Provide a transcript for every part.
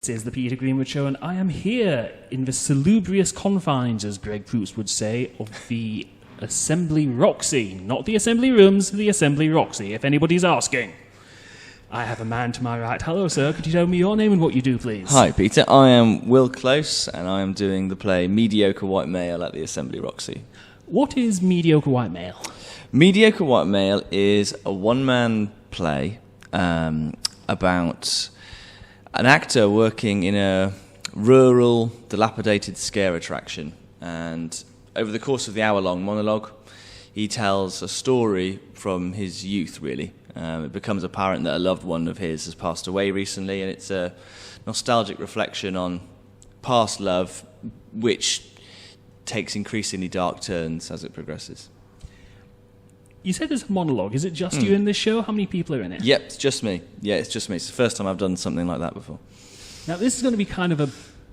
This is the Peter Greenwood Show, and I am here in the salubrious confines, as Greg Proops would say, of the Assembly Roxy. Not the Assembly Rooms, the Assembly Roxy, if anybody's asking. I have a man to my right. Hello, sir. Could you tell me your name and what you do, please? Hi, Peter. I am Will Close, and I am doing the play Mediocre White Male at the Assembly Roxy. What is Mediocre White Male? Mediocre White Male is a one-man play about an actor working in a rural, dilapidated scare attraction. And over the course of the hour-long monologue, he tells a story from his youth, really. It becomes apparent that a loved one of his has passed away recently, and it's a nostalgic reflection on past love, which takes increasingly dark turns as it progresses. You said there's a monologue. Is it just you in this show? How many people are in it? Yep, it's just me. Yeah, it's just me. It's the first time I've done something like that before. Now, this is going to be kind of a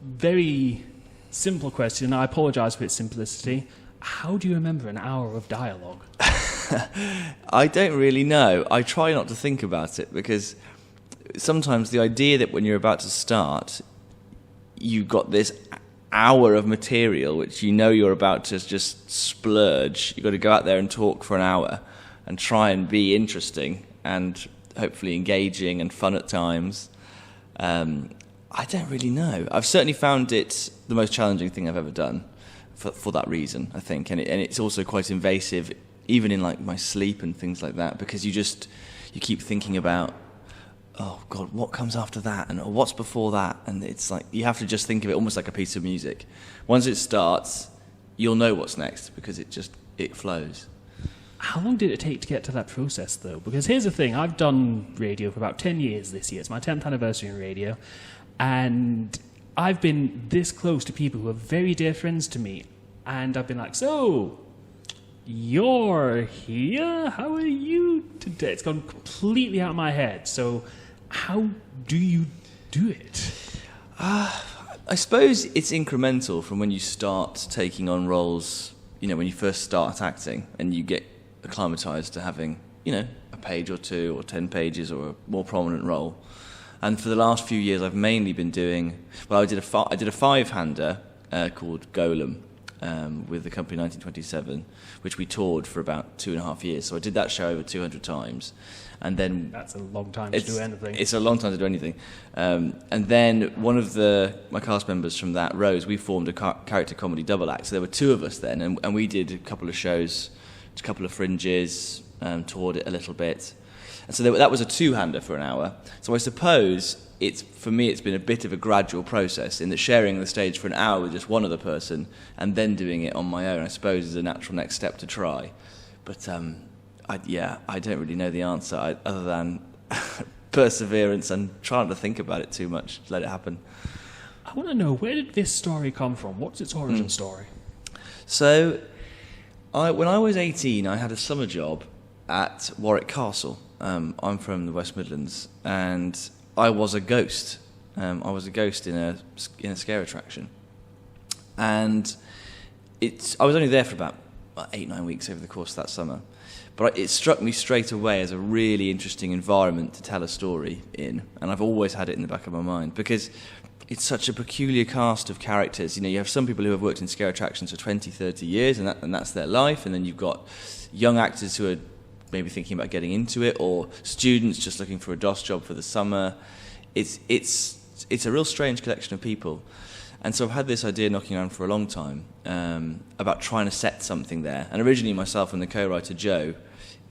very simple question. I apologise for its simplicity. How do you remember an hour of dialogue? I don't really know. I try not to think about it because sometimes the idea that when you're about to start, you've got this hour of material which you know you're about to just splurge. You've got to go out there and talk for an hour and try and be interesting and hopefully engaging and fun at times. I don't really know. I've certainly found it the most challenging thing I've ever done for that reason, I think. And it's also quite invasive, even in like my sleep and things like that, because you keep thinking about, oh God, what comes after that, and what's before that, and it's like you have to just think of it almost like a piece of music. Once it starts, you'll know what's next because it flows. How long did it take to get to that process, though? Because here's the thing: I've done radio for about 10 years this year. It's my 10th anniversary in radio, and I've been this close to people who are very dear friends to me, and I've been like, so you're here? How are you today? It's gone completely out of my head. So how do you do it? I suppose it's incremental from when you start taking on roles, when you first start acting and you get acclimatized to having, a page or two or 10 pages or a more prominent role. And for the last few years, I've mainly been doing, I did a five-hander called Golem with the company 1927, which we toured for about 2.5 years. So I did that show over 200 times. And then that's a long time to do anything. It's a long time to do anything. And then one of my cast members from that, Rose, we formed a character comedy double act. So there were two of us then, and we did a couple of shows, a couple of fringes, toured it a little bit. And so that was a two-hander for an hour. So I suppose for me it's been a bit of a gradual process in that sharing the stage for an hour with just one other person and then doing it on my own, I suppose, is a natural next step to try. But I don't really know the answer other than perseverance and trying to think about it too much, let it happen. I want to know, where did this story come from? What's its origin story? So, when I was 18, I had a summer job at Warwick Castle. I'm from the West Midlands, and I was a ghost. I was a ghost in a scare attraction. And I was only there for about 8-9 weeks over the course of that summer. But it struck me straight away as a really interesting environment to tell a story in. And I've always had it in the back of my mind because it's such a peculiar cast of characters. You have some people who have worked in scare attractions for 20, 30 years, and that's their life. And then you've got young actors who are maybe thinking about getting into it, or students just looking for a DOS job for the summer. It's a real strange collection of people. And so I've had this idea knocking around for a long time about trying to set something there. And originally myself and the co-writer Joe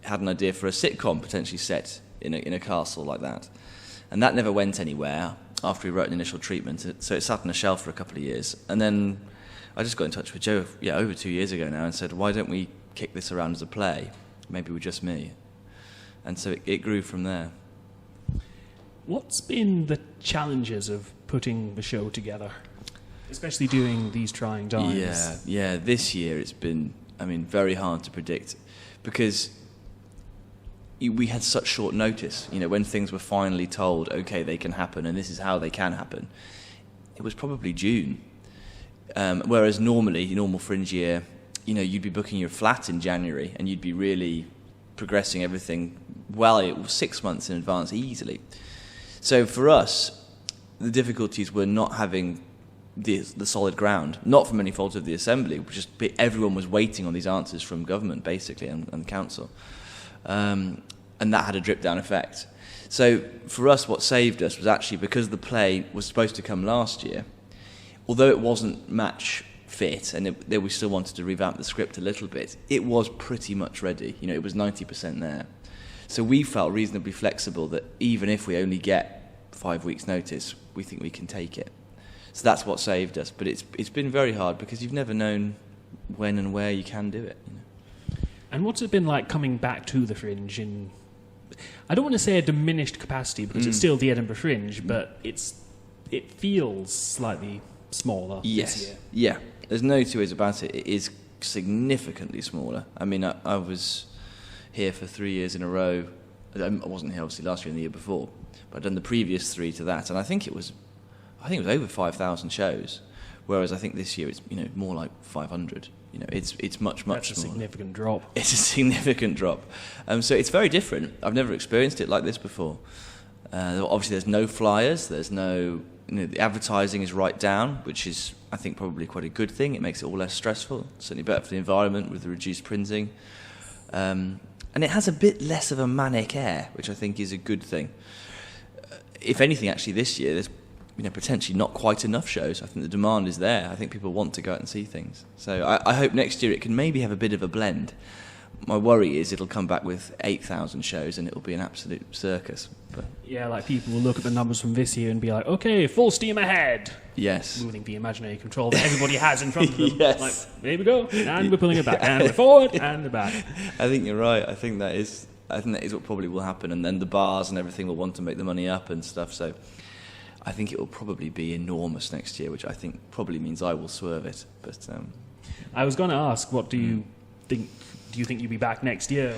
had an idea for a sitcom potentially set in a castle like that. And that never went anywhere after we wrote an initial treatment. So it sat on a shelf for a couple of years. And then I just got in touch with Joe over 2 years ago now and said, why don't we kick this around as a play? Maybe with just me. And so it grew from there. What's been the challenges of putting the show together, especially during these trying times? Yeah. This year it's been, very hard to predict because we had such short notice. When things were finally told, okay, they can happen, and this is how they can happen. It was probably June. Whereas normal Fringe year, you'd be booking your flat in January, and you'd be really progressing everything 6 months in advance easily. So for us, the difficulties were not having the solid ground, not from any fault of the Assembly, just everyone was waiting on these answers from government, basically, and council. And that had a drip-down effect. So for us, what saved us was actually because the play was supposed to come last year, although it wasn't match fit, and we still wanted to revamp the script a little bit, it was pretty much ready. You know, it was 90% there. So we felt reasonably flexible that even if we only get 5 weeks' notice, we think we can take it. So that's what saved us. But it's been very hard because you've never known when and where you can do it. You know? And what's it been like coming back to the Fringe in, I don't want to say a diminished capacity because it's still the Edinburgh Fringe, but it feels slightly smaller this year. Yeah. There's no two ways about it. It is significantly smaller. I mean, I was here for 3 years in a row. I wasn't here obviously last year and the year before, but I'd done the previous 3 to that, and I think it was over 5,000 shows, whereas I think this year it's more like 500. You know, it's much smaller. That's a significant drop. It's a significant drop. So it's very different. I've never experienced it like this before. Obviously, there's no flyers. There's no. The advertising is right down, which is, I think, probably quite a good thing. It makes it all less stressful. Certainly better for the environment with the reduced printing. And it has a bit less of a manic air, which I think is a good thing. If anything, actually, this year, there's potentially not quite enough shows. I think the demand is there. I think people want to go out and see things. So I hope next year it can maybe have a bit of a blend. My worry is it'll come back with 8,000 shows and it'll be an absolute circus. But yeah, like people will look at the numbers from this year and be like, okay, full steam ahead. Yes. Moving the imaginary control that everybody has in front of them. Yes. Like, there we go, and we're pulling it back, and we're forward, and we're back. I think you're right. I think that is what probably will happen, and then the bars and everything will want to make the money up and stuff. So I think it will probably be enormous next year, which I think probably means I will swerve it. But I was going to ask, what do you think? Do you think you'll be back next year?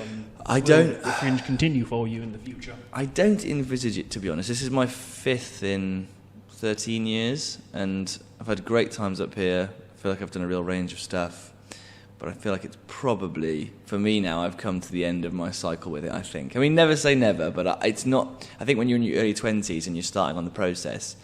I don't. Will the Fringe continue for you in the future? I don't envisage it, to be honest. This is my 5th in 13 years, and I've had great times up here. I feel like I've done a real range of stuff, but I feel like it's probably, for me now, I've come to the end of my cycle with it, I think. I mean, never say never, but it's not. I think when you're in your early 20s and you're starting on the process,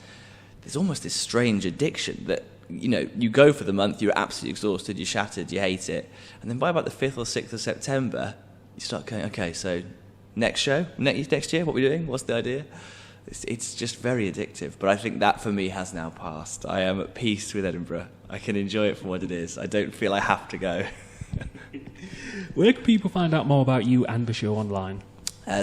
there's almost this strange addiction that, you go for the month, you're absolutely exhausted, you're shattered, you hate it, and then by about the 5th or 6th of September, you start going, okay, so next year, what are we doing? What's the idea? It's just very addictive, but I think that for me has now passed. I am at peace with Edinburgh. I can enjoy it for what it is. I don't feel I have to go. Where can people find out more about you and the show online?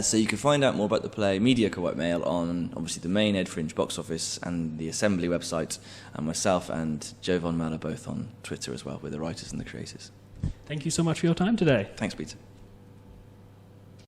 So you can find out more about the play Mediocre White Male on, obviously, the main Ed Fringe box office and the Assembly website, and myself and Joe Von Mal are both on Twitter as well. We're the writers and the creators. Thank you so much for your time today. Thanks, Peter.